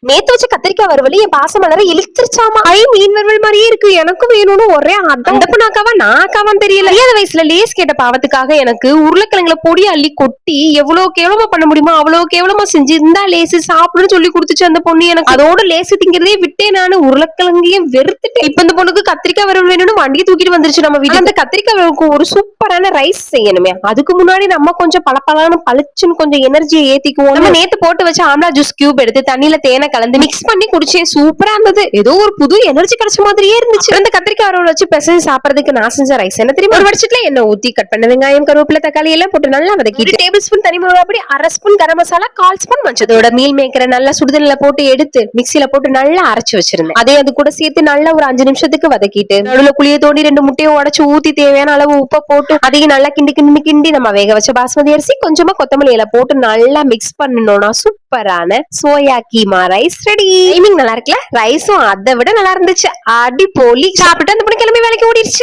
நேத்து வச்ச கத்திரிக்காய் வறுவல் என் பாசமலர இழுத்துருச்சாமா. மீன் வறுவல் மாதிரியே இருக்கு, எனக்கும் வேணும்னு ஒரே அந்த பொண்ணாக்காவா நாக்காவான்னு தெரியல. ஏழு வயசுல லேஸ் கேட்ட பாவத்துக்காக எனக்கு உருளைக்கிழங்குல பொடி அள்ளி கொட்டி எவ்வளவு கேவலமா பண்ண முடியுமோ அவ்வளவு கேவலமா செஞ்சு இருந்தா லேசு சாப்பிடுன்னு சொல்லி கொடுத்துச்சு அந்த பொண்ணு. எனக்கு அதோட லேசு திங்கிறதே விட்டே நானு உருளைக்கிழங்கையும் வெறுத்துட்டேன். இப்ப இந்த பொண்ணுக்கு கத்திரிக்காய் வறுவல் வேணும்னு வண்டியை தூக்கிட்டு வந்துருச்சு நம்ம வீட்டுல. அந்த கத்திரிக்காய் வறுவலுக்கு ஒரு சூப்பரான ரைஸ் செய்யணுமே, அதுக்கு முன்னாடி நம்ம கொஞ்சம் பளபளன்னு பளிச்சுன்னு கொஞ்சம் எனர்ஜியை ஏத்திக்குவோம். நம்ம நேத்து போட்டு வச்ச ஆம்லா ஜூஸ் கியூப் எடுத்து தண்ணியில தேனை கலந்து மிக்ஸ் பண்ணி குடிச்சேன். சூப்பரா இருந்தது, ஏதோ ஒரு புது எனர்ஜி கிடைச்ச மாதிரியே இருந்துச்சு. அந்த கத்திரிக்காய் வறுவல் வச்சு பிசைஞ்சு சாப்பிடுறதுக்கு நான் செஞ்ச ரைஸ் என்ன தெரியுமா, ஒரு வடிச்சிட்டுல எண்ணெய் ஊத்தி கட் பண்ண வெங்காயம் கருவேப்பிலை தக்காளி எல்லாம் போட்டு நல்லா வதக்கிட்டு டேபிள் ஸ்பூன் தனி மிளகாய் பொடி, அரை spoon garam masala, 1/4 spoon மஞ்சத்தோட meal மேக்கரை நல்லா சுடுதண்ணில போட்டு எடுத்து மிக்சியில போட்டு நல்லா அரைச்சு வச்சிருந்தேன். அதே அது கூட சேர்த்து நல்லா ஒரு 5 நிமிஷத்துக்கு வதக்கிட்டு நடுவுல புளிய தோண்டி 2 முட்டையை உடைச்சு ஊத்தி தேவையான அளவு உப்பை போட்டு அதையும் நல்லா கிண்டி நம்ம வேக வச்ச பாஸ்மதி அரிசி கொஞ்சமா கொத்தமல்லி இலை போட்டு நல்லா மிக்ஸ் பண்ணணும்னா சூப்பரான soya keema rice ready. Timing நல்லா இருக்குல்ல, ரைஸும் அதை விட நல்லா இருந்துச்சு. அடிப்பொலி. சாப்பிட்டு அந்த பொண்ணு கிளம்பி வேலைக்கு ஓடிடுச்சு.